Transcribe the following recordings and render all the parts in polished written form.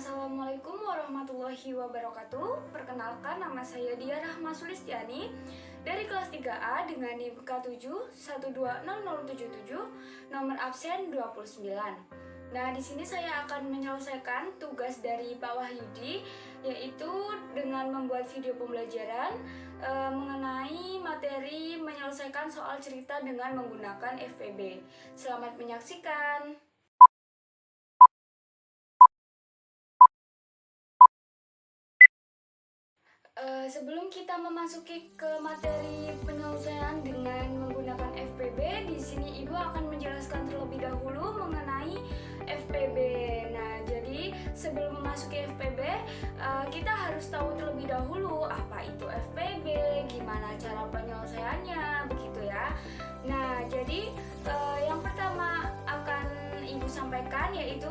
Assalamualaikum warahmatullahi wabarakatuh. Perkenalkan, nama saya Dia Rahma Sulistiani dari kelas 3A dengan NIM K7120077, nomor absen 29. Nah, di sini saya akan menyelesaikan tugas dari Pak Wahyudi, yaitu dengan membuat video pembelajaran mengenai materi menyelesaikan soal cerita dengan menggunakan FPB. Selamat menyaksikan. Sebelum kita memasuki ke materi penyelesaian dengan menggunakan FPB, di sini Ibu akan menjelaskan terlebih dahulu mengenai FPB. Nah, jadi sebelum memasuki FPB, kita harus tahu terlebih dahulu apa itu FPB, gimana cara penyelesaiannya, begitu ya. Nah, jadi yang pertama akan Ibu sampaikan yaitu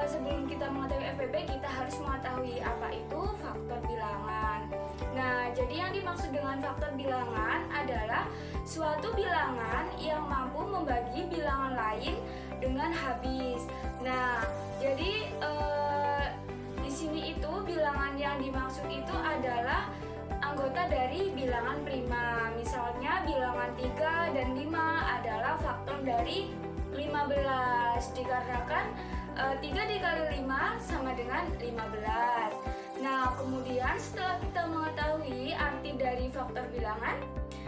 sebelum kita mengetahui FPB, kita harus mengetahui apa itu faktor bilangan. Nah, jadi yang dimaksud dengan faktor bilangan adalah suatu bilangan yang mampu membagi bilangan lain dengan habis. Nah, jadi di sini itu bilangan yang dimaksud itu adalah anggota dari bilangan prima. Misalnya bilangan 3 dan 5 adalah faktor dari 15, dikarenakan 3 dikali 5 sama dengan 15. Nah, kemudian setelah kita mengetahui arti dari faktor bilangan,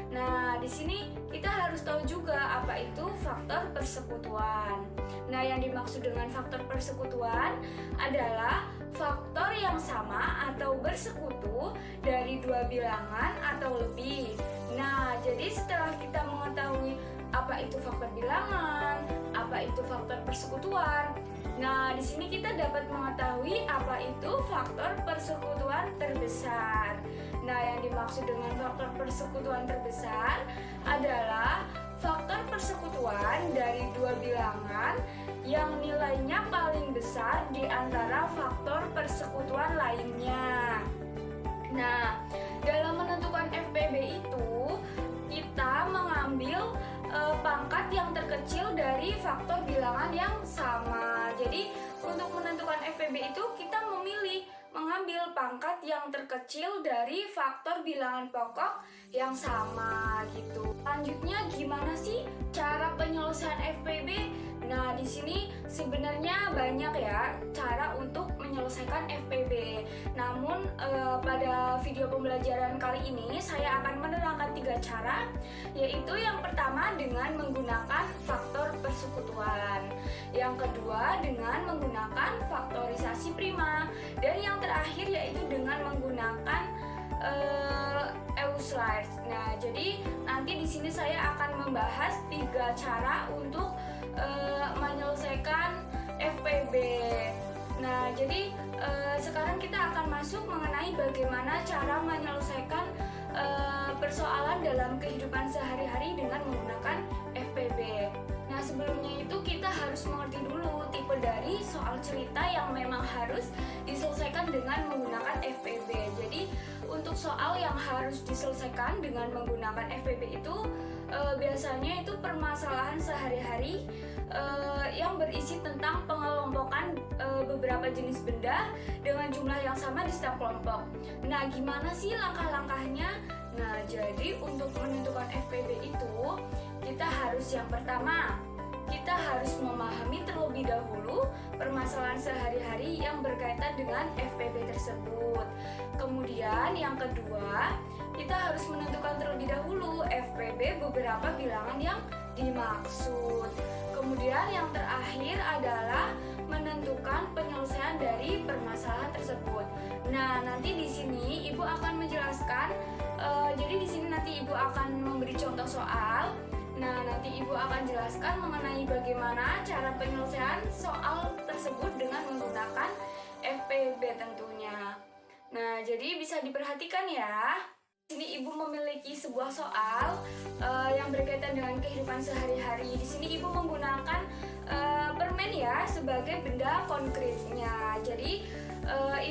nah di sini kita harus tahu juga apa itu faktor persekutuan. Nah, yang dimaksud dengan faktor persekutuan adalah faktor yang sama atau bersekutu dari dua bilangan atau lebih. Nah, jadi setelah kita mengetahui apa itu faktor bilangan, apa itu faktor persekutuan, nah di sini kita dapat mengetahui apa itu faktor persekutuan terbesar. Nah, yang dimaksud dengan faktor persekutuan terbesar adalah faktor persekutuan dari dua bilangan yang nilainya paling besar di antara faktor persekutuan lainnya. Nah, dalam menentukan FPB itu kita mengambil pangkat yang terkecil dari faktor bilangan yang sama. Jadi untuk menentukan FPB itu kita memilih mengambil pangkat yang terkecil dari faktor bilangan pokok yang sama gitu. Selanjutnya gimana sih cara penyelesaian FPB? Nah, di sini sebenarnya banyak ya cara untuk menyelesaikan FPB. Namun pada video pembelajaran kali ini saya akan menerangkan 3 cara, yaitu yang pertama dengan menggunakan faktor persekutuan, yang kedua dengan menggunakan faktorisasi prima, dan yang terakhir yaitu dengan menggunakan Euclides. Nah, jadi nanti di sini saya akan membahas 3 cara untuk menyelesaikan FPB. Nah, jadi sekarang kita akan masuk mengenai bagaimana cara menyelesaikan persoalan dalam kehidupan sehari-hari dengan menggunakan FPB. Nah, sebelumnya itu kita harus mengerti dulu tipe dari soal cerita yang memang harus diselesaikan dengan menggunakan FPB. Jadi, untuk soal yang harus diselesaikan dengan menggunakan FPB itu biasanya itu permasalahan sehari-hari yang berisi tentang pengelompokan beberapa jenis benda dengan jumlah yang sama di setiap kelompok. Nah, gimana sih langkah-langkahnya? Nah, jadi untuk menentukan FPB itu kita harus yang pertama, kita harus memahami terlebih dahulu permasalahan sehari-hari yang berkaitan dengan FPB tersebut. Kemudian yang kedua, kita harus menentukan terlebih dahulu FPB beberapa bilangan yang dimaksud. Kemudian yang terakhir adalah menentukan penyelesaian dari permasalahan tersebut. Nah, nanti di sini Ibu akan menjelaskan. Jadi di sini nanti Ibu akan memberi contoh soal. Nah, nanti Ibu akan jelaskan mengenai bagaimana cara penyelesaian soal tersebut dengan menggunakan FPB tentunya. Nah, jadi bisa diperhatikan ya. Di sini Ibu memiliki sebuah soal yang berkaitan dengan kehidupan sehari-hari. Di sini Ibu menggunakan permen ya sebagai benda konkretnya. Jadi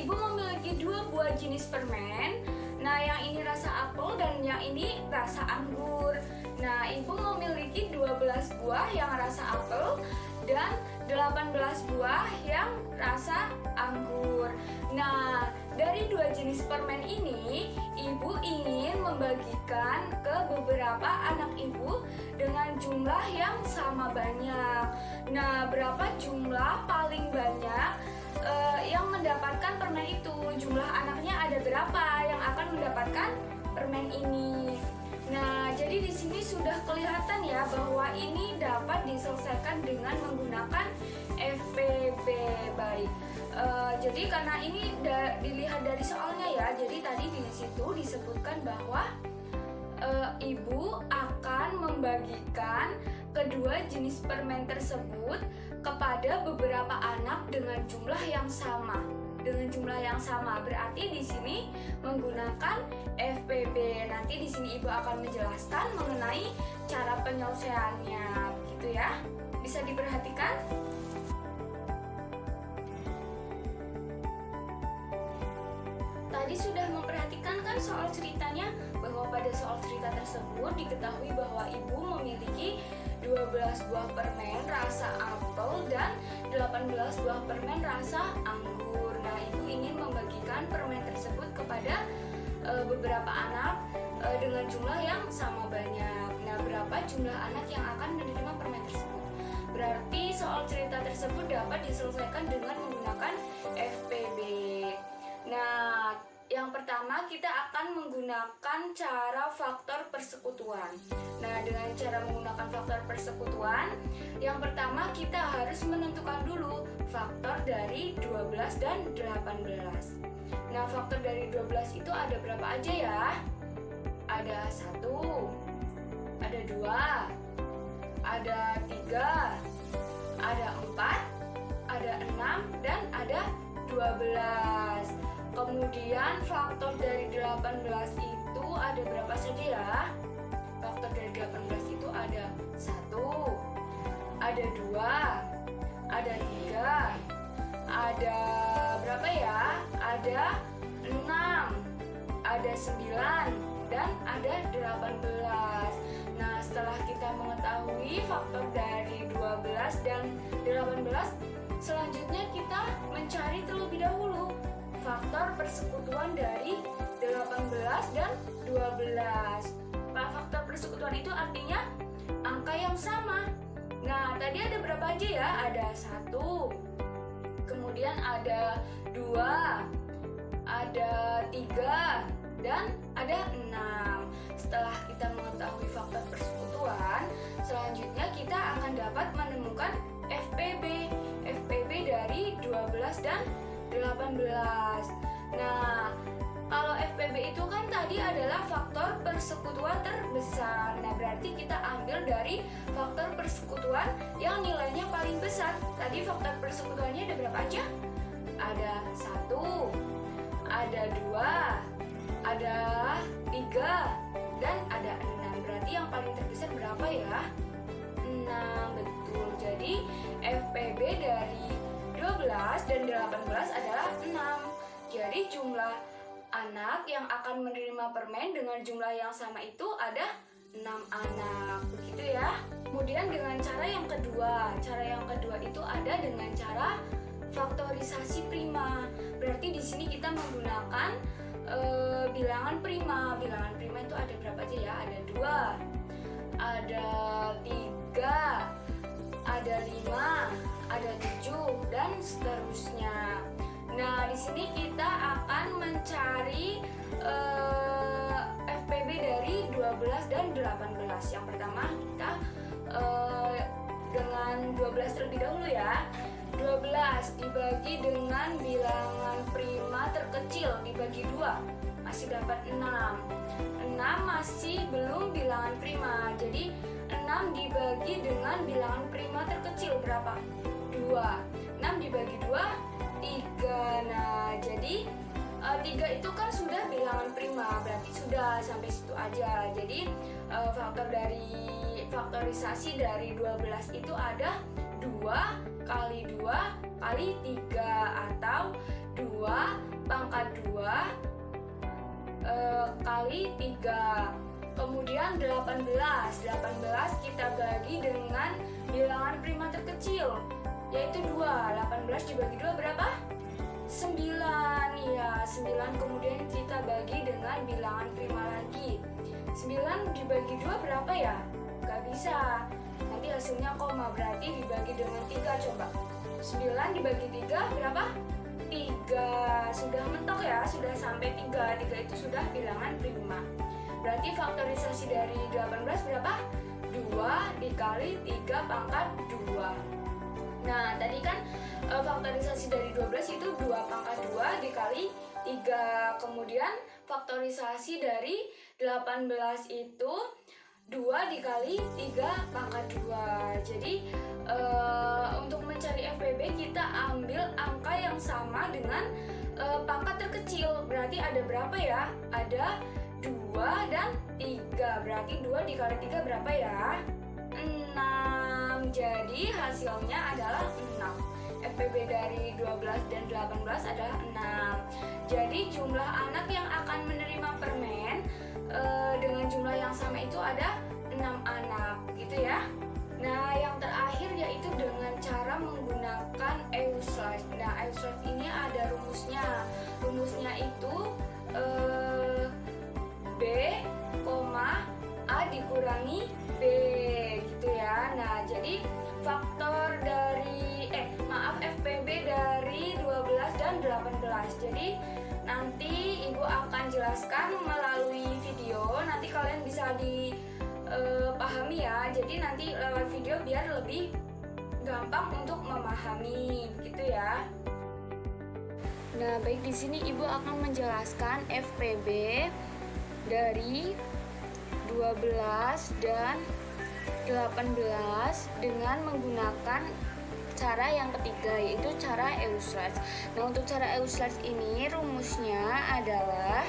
Ibu memiliki 2 buah jenis permen. Nah, yang ini rasa apel dan yang ini rasa anggur. Nah, Ibu memiliki 12 buah yang rasa apel dan 8 18 buah yang rasa anggur. Nah, dari dua jenis permen ini, ibu ingin membagikan ke beberapa anak ibu dengan jumlah yang sama banyak. Nah, berapa jumlah paling banyak yang mendapatkan permen itu? Jumlah anaknya ada berapa yang akan mendapatkan permen ini? Nah, jadi di sini sudah kelihatan ya bahwa ini dapat diselesaikan dengan menggunakan FPB. Baik. Jadi karena ini dilihat dari soalnya ya. Jadi tadi di situ disebutkan bahwa ibu akan membagikan kedua jenis permen tersebut kepada beberapa anak dengan jumlah yang sama. Berarti di sini menggunakan FPB. Nanti di sini ibu akan menjelaskan mengenai cara penyelesaiannya, begitu ya. Bisa diperhatikan? Tadi sudah memperhatikan kan soal ceritanya, bahwa pada soal cerita tersebut diketahui bahwa ibu memiliki 12 buah permen rasa apel dan 18 buah permen rasa anggur. Nah, ibu ingin membagikan permen tersebut kepada beberapa anak dengan jumlah yang sama banyak. Nah, berapa jumlah anak yang akan menerima permen tersebut? Berarti soal cerita tersebut dapat diselesaikan dengan menggunakan FPB. Nah, yang pertama kita akan menggunakan cara faktor persekutuan. Nah, dengan cara menggunakan faktor persekutuan, yang pertama kita harus menentukan dulu faktor dari 12 dan 18. Nah, faktor dari 12 itu ada berapa aja ya? Ada 1, ada 2, ada 3, ada 4, ada 6, dan ada 12. Kemudian faktor dari 18 itu ada berapa saja ya? Faktor dari 18 itu ada 1, ada 2, ada 3, ada berapa ya? Ada 6, ada 9, dan ada 18. Nah, setelah kita mengetahui faktor dari 12 dan 18, selanjutnya kita mencari terlebih dahulu faktor persekutuan dari 18 dan 12. Faktor persekutuan itu artinya angka yang sama. Nah, tadi ada berapa aja ya? Ada 1, kemudian ada 2, ada 3, dan ada 6. Setelah kita mengetahui faktor persekutuan, selanjutnya kita akan dapat menemukan FPB dari 12 dan 18. Nah, kalau FPB itu kan tadi adalah faktor persekutuan terbesar. Nah, berarti kita ambil dari faktor persekutuan yang nilainya paling besar. Tadi faktor persekutuannya ada berapa aja? Ada 1, ada 2, ada 3, dan ada 6. Berarti yang paling terbesar berapa ya? 6, betul. Jadi FPB dari 12 dan 18 adalah 6. Jadi jumlah anak yang akan menerima permen dengan jumlah yang sama itu ada 6 anak. Begitu ya. Kemudian dengan cara yang kedua. Cara yang kedua itu ada dengan cara faktorisasi prima. Berarti di sini kita menggunakan bilangan prima. Bilangan prima itu ada berapa aja ya? Ada 2, ada 3, ada 5, ada 7, dan seterusnya. Nah, di sini kita akan mencari FPB dari 12 dan 18. Yang pertama kita dengan 12 terlebih dahulu ya. 12 dibagi dengan bilangan prima terkecil dibagi 2 masih dapat 6. 6 masih belum bilangan prima. Jadi 6 dibagi dengan bilangan prima terkecil berapa? 2. 6 dibagi 2, 3. Nah, jadi 3 itu kan sudah bilangan prima, berarti sudah sampai situ aja. Jadi faktor dari faktorisasi dari 12 itu ada 2 kali 2 kali 3, atau 2 pangkat 2 kali 3. Kemudian 18 kita bagi dengan bilangan prima terkecil. yaitu 2. 18 dibagi 2 berapa? 9. Ya, 9 kemudian kita bagi dengan bilangan prima lagi. 9 dibagi 2 berapa ya? Gak bisa. Nanti hasilnya koma, berarti dibagi dengan 3 coba. 9 dibagi 3 berapa? 3. Sudah mentok ya, sudah sampai 3. 3 itu sudah bilangan prima. Berarti faktorisasi dari 18 berapa? 2 dikali 3 pangkat 2. Nah, tadi kan faktorisasi dari 12 itu 2 pangkat 2 dikali 3. Kemudian faktorisasi dari 18 itu 2 dikali 3 pangkat 2. Jadi untuk mencari FPB kita ambil angka yang sama dengan pangkat terkecil. Berarti ada berapa ya? Ada 2 dan 3. Berarti 2 dikali 3 berapa ya? 6. Jadi hasilnya adalah 6. FPB dari 12 dan 18 adalah 6. Jadi jumlah anak yang akan menerima permen dengan jumlah yang sama itu ada 6 anak, gitu ya. Nah, yang terakhir yaitu dengan cara menggunakan EUSLIDE. Nah, EUSLIDE ini ada rumusnya. Rumusnya itu B, A dikurangi B, gitu ya. Nah, jadi faktor dari FPB dari 12 dan 18. Jadi nanti Ibu akan jelaskan melalui video. Nanti kalian bisa dipahami ya. Jadi nanti lewat video biar lebih gampang untuk memahami, gitu ya. Nah, baik, di sini Ibu akan menjelaskan FPB dari 12 dan 18 dengan menggunakan cara yang ketiga, yaitu cara EUSLIDE. Nah, untuk cara EUSLIDE ini rumusnya adalah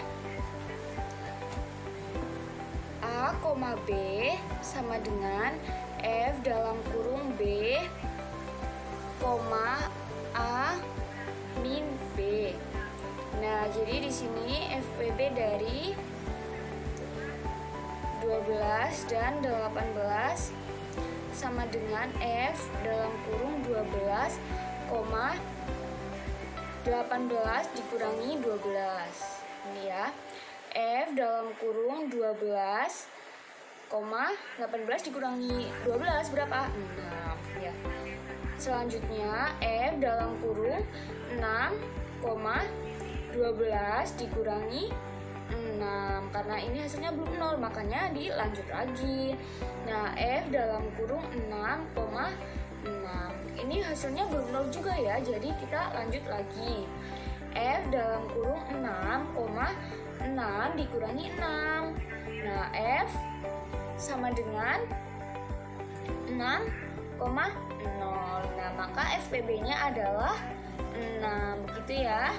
A, B sama dengan F dalam kurung B, A min B. Nah, jadi di sini FPB dari 12 dan 18 sama dengan F dalam kurung 12, 18 dikurangi 12. Ini ya. F dalam kurung 12, 18 dikurangi 12 berapa? 6 ya. Selanjutnya F dalam kurung 6, 12 dikurangi 6. Karena ini hasilnya belum 0, makanya dilanjut lagi. Nah, F dalam kurung 6,6. Ini hasilnya belum 0 juga ya, jadi kita lanjut lagi. F dalam kurung 6,6 dikurangi 6. Nah, F sama dengan 6,0. Nah, maka FPB-nya adalah 6, begitu ya.